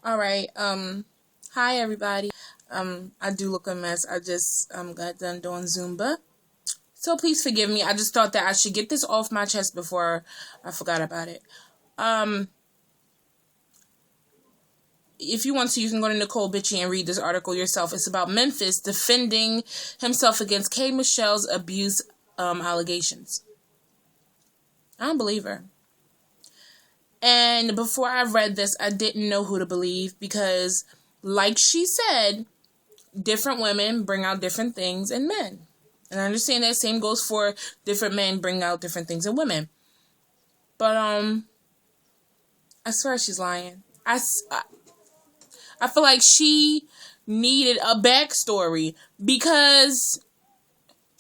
All right. Hi everybody. I do look a mess. I just got done doing Zumba. So please forgive me. I just thought that I should get this off my chest before I forgot about it. Um, if you want to, you can go to Nicole Bitchie and read this article yourself. It's about Memphitz defending himself against K. Michelle's abuse allegations. I don't believe her. And before I read this, I didn't know who to believe because, like she said, different women bring out different things in men. And I understand that same goes for different men bring out different things in women. But, I swear she's lying. I feel like she needed a backstory because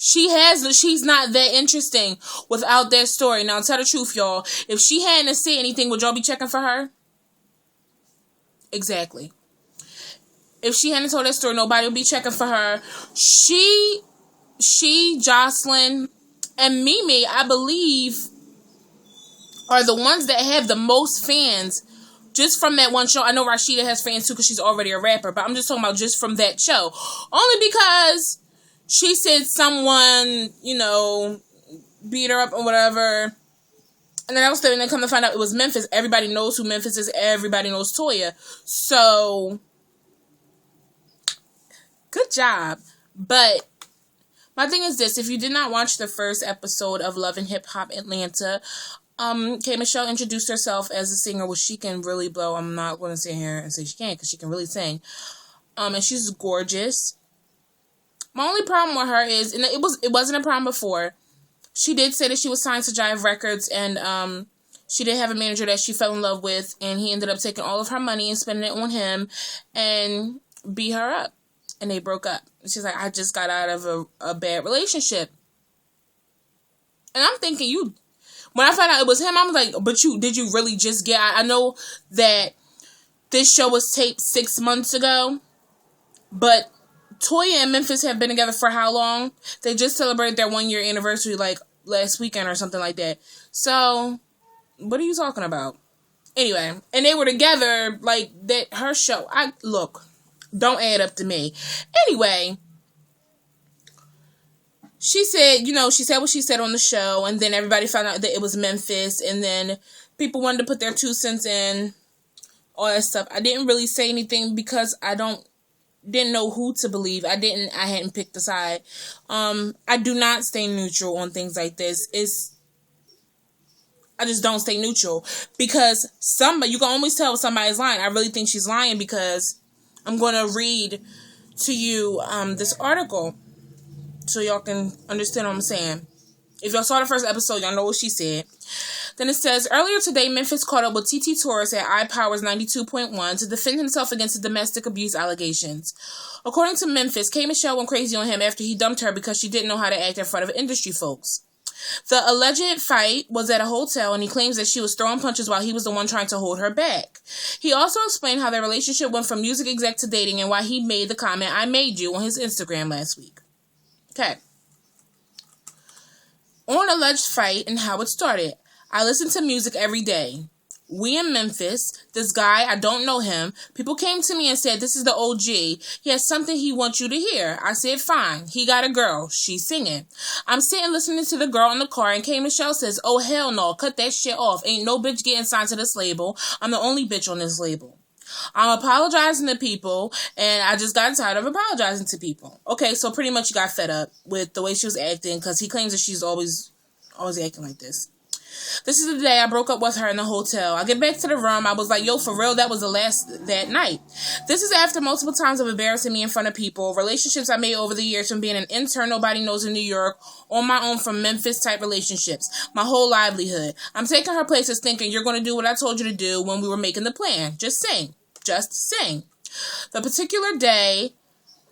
she's not that interesting without that story. Now, tell the truth, y'all. If she hadn't said anything, would y'all be checking for her? Exactly. If she hadn't told that story, nobody would be checking for her. She, Jocelyn, and Mimi, I believe, are the ones that have the most fans just from that one show. I know Rashida has fans too because she's already a rapper, but I'm just talking about just from that show. Only because she said someone, beat her up or whatever. And then I was then come to find out it was Memphitz. Everybody knows who Memphitz is. Everybody knows Toya. So, good job. But my thing is this. If you did not watch the first episode of Love and Hip Hop Atlanta, K. Michelle introduced herself as a singer, which she can really blow. I'm not going to sit here and say she can't because she can really sing. And she's gorgeous. My only problem with her is, and it wasn't a problem before, she did say that she was signed to Jive Records, and she did have a manager that she fell in love with, and he ended up taking all of her money and spending it on him and beat her up. And they broke up. She's like, I just got out of a bad relationship. And I'm thinking, when I found out it was him, I was like, but did you really just get, I know that this show was taped 6 months ago, but Toya and Memphitz have been together for how long? They just celebrated their 1-year anniversary like last weekend or something like that. So, what are you talking about? Anyway, and they were together like that. Her show. Don't add up to me. Anyway, she said, she said what she said on the show, and then everybody found out that it was Memphitz, and then people wanted to put their 2 cents in, all that stuff. I didn't really say anything because I didn't know who to believe. I hadn't picked a side. I do not stay neutral on things like this. I just don't stay neutral because you can always tell if somebody's lying. I really think she's lying because I'm going to read to you, this article so y'all can understand what I'm saying. If y'all saw the first episode, y'all know what she said. Then it says, earlier today, Memphitz caught up with TT Torres at iPowers 92.1 to defend himself against the domestic abuse allegations. According to Memphitz, K. Michelle went crazy on him after he dumped her because she didn't know how to act in front of industry folks. The alleged fight was at a hotel, and he claims that she was throwing punches while he was the one trying to hold her back. He also explained how their relationship went from music exec to dating and why he made the comment, "I made you," on his Instagram last week. Okay. On alleged fight and how it started. I listen to music every day. We in Memphis, this guy, I don't know him. People came to me and said, this is the OG. He has something he wants you to hear. I said, fine. He got a girl. She's singing. I'm sitting listening to the girl in the car, and K. Michelle says, oh, hell no. Cut that shit off. Ain't no bitch getting signed to this label. I'm the only bitch on this label. I'm apologizing to people, and I just got tired of apologizing to people. Okay, so pretty much you got fed up with the way she was acting, because he claims that she's always acting like this. This is the day I broke up with her in the hotel. I get back to the room. I was like, yo, for real, that was that night. This is after multiple times of embarrassing me in front of people, relationships I made over the years from being an intern nobody knows in New York, on my own from Memphis type relationships, my whole livelihood. I'm taking her places thinking you're going to do what I told you to do when we were making the plan. Just sing. The particular day,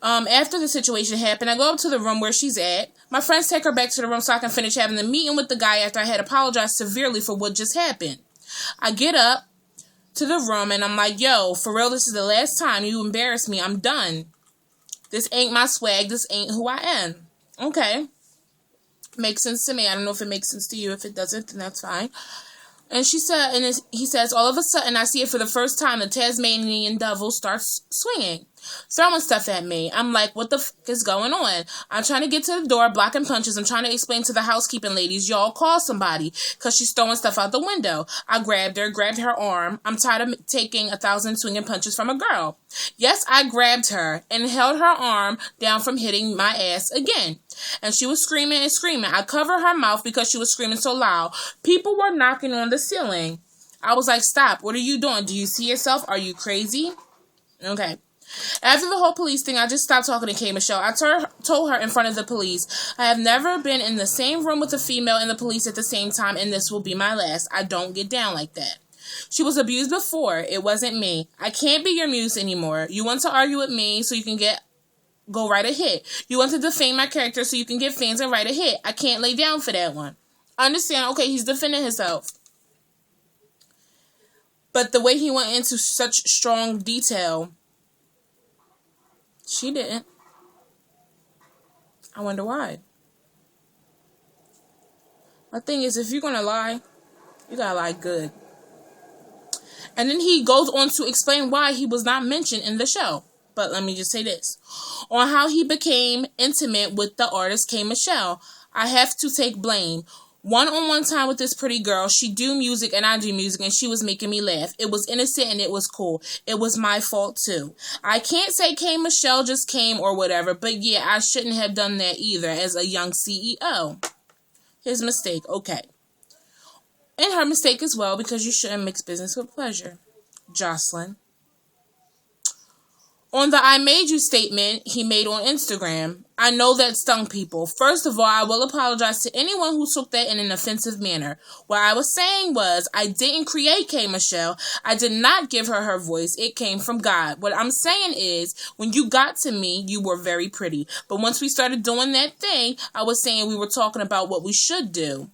after the situation happened, I go up to the room where she's at. My friends take her back to the room so I can finish having the meeting with the guy after I had apologized severely for what just happened. I get up to the room and I'm like, yo, for real, this is the last time you embarrass me. I'm done. This ain't my swag. This ain't who I am. Okay. Makes sense to me. I don't know if it makes sense to you. If it doesn't, then that's fine. And she said, he says, all of a sudden, I see it for the first time. The Tasmanian devil starts swinging, throwing stuff at me. I'm like, what the fuck is going on? I'm trying to get to the door, blocking punches. I'm trying to explain to the housekeeping ladies, y'all call somebody, because she's throwing stuff out the window. I grabbed her arm. I'm tired of taking 1,000 swinging punches from a girl. Yes, I grabbed her and held her arm down from hitting my ass again. And she was screaming and screaming. I covered her mouth because she was screaming so loud. People were knocking on the ceiling. I was like, stop. What are you doing? Do you see yourself? Are you crazy? Okay. After the whole police thing, I just stopped talking to K. Michelle. I told her in front of the police, I have never been in the same room with a female and the police at the same time, and this will be my last. I don't get down like that. She was abused before. It wasn't me. I can't be your muse anymore. You want to argue with me so you can go right ahead. You want to defame my character so you can get fans and right ahead. I can't lay down for that one. I understand, okay, he's defending himself. But the way he went into such strong detail, she didn't. I wonder why. My thing is, if you're going to lie, you got to lie good. And then he goes on to explain why he was not mentioned in the show. But let me just say this. On how he became intimate with the artist K. Michelle, I have to take blame. One-on-one time with this pretty girl. She do music and I do music, and she was making me laugh. It was innocent and it was cool. It was my fault too. I can't say K. Michelle just came or whatever, but yeah, I shouldn't have done that either as a young CEO. His mistake, okay. And her mistake as well, because you shouldn't mix business with pleasure. Jocelyn. On the I made you statement he made on Instagram, I know that stung people. First of all, I will apologize to anyone who took that in an offensive manner. What I was saying was, I didn't create K. Michelle. I did not give her her voice. It came from God. What I'm saying is, when you got to me, you were very pretty. But once we started doing that thing, I was saying we were talking about what we should do.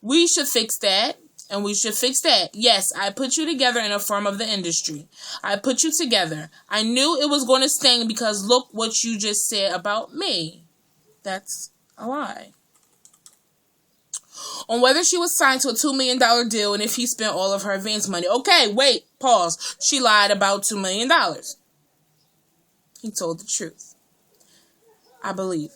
We should fix that. And we should fix that. Yes, I put you together in a firm of the industry. I put you together. I knew it was going to sting because look what you just said about me. That's a lie. On whether she was signed to a $2 million deal and if he spent all of her advance money. Okay, wait, pause. She lied about $2 million. He told the truth. I believe.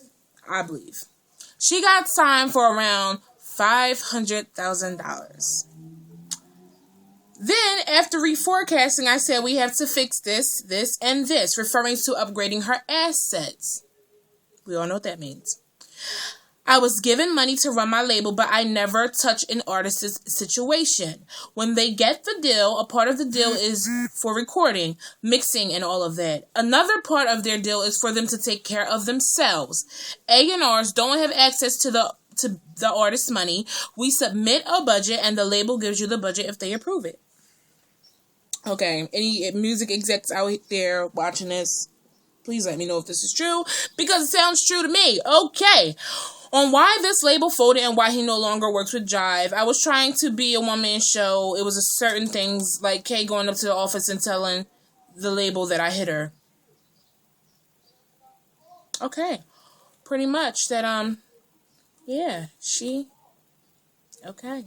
She got signed for around $500,000. Then, after reforecasting, I said we have to fix this, and this, referring to upgrading her assets. We all know what that means. I was given money to run my label, but I never touch an artist's situation. When they get the deal, a part of the deal is for recording, mixing, and all of that. Another part of their deal is for them to take care of themselves. A&Rs don't have access to the artist's money. We submit a budget and the label gives you the budget if they approve it. Okay, any music execs out there watching this, please let me know if this is true, because it sounds true to me. Okay, on why this label folded and why he no longer works with Jive. I was trying to be a one-man show. It was a certain things like Kay going up to the office and telling the label that I hit her. Okay, pretty much that yeah, okay.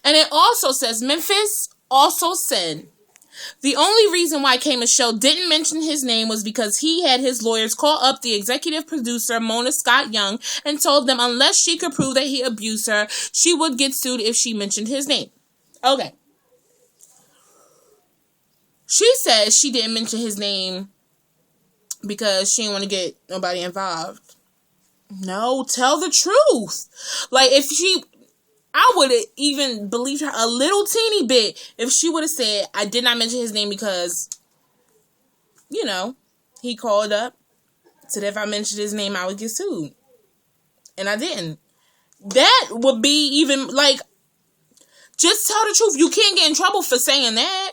And it also says, Memphitz also said, the only reason why K. Michelle didn't mention his name was because he had his lawyers call up the executive producer, Mona Scott Young, and told them unless she could prove that he abused her, she would get sued if she mentioned his name. Okay. She says she didn't mention his name because she didn't want to get nobody involved. No, tell the truth. Like, I would have even believed her a little teeny bit if she would have said, I did not mention his name because, he called up, said if I mentioned his name, I would get sued. And I didn't. That would be even, just tell the truth. You can't get in trouble for saying that.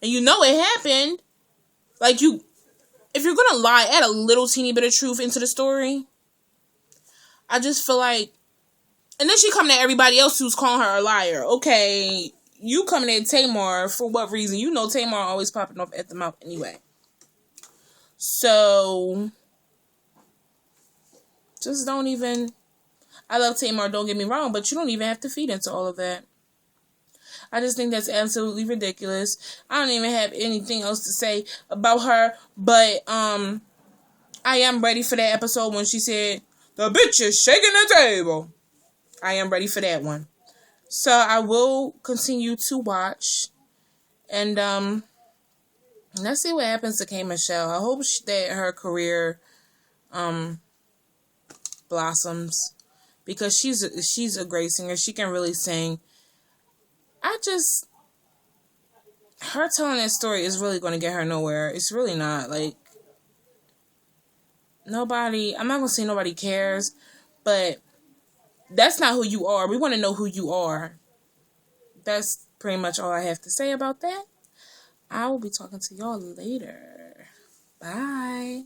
And it happened. If you're going to lie, add a little teeny bit of truth into the story. I just feel like, and then she coming at everybody else who's calling her a liar. Okay, you coming at Tamar for what reason? Tamar always popping off at the mouth anyway. So, just don't even, I love Tamar, don't get me wrong, but you don't even have to feed into all of that. I just think that's absolutely ridiculous. I don't even have anything else to say about her, but I am ready for that episode when she said, "The bitch is shaking the table." I am ready for that one. So I will continue to watch, and let's see what happens to K. Michelle. I hope that her career blossoms, because she's a great singer. She can really sing. Her telling that story is really going to get her nowhere. It's really not. Like, nobody, I'm not going to say nobody cares, but that's not who you are. We want to know who you are. That's pretty much all I have to say about that. I will be talking to y'all later. Bye.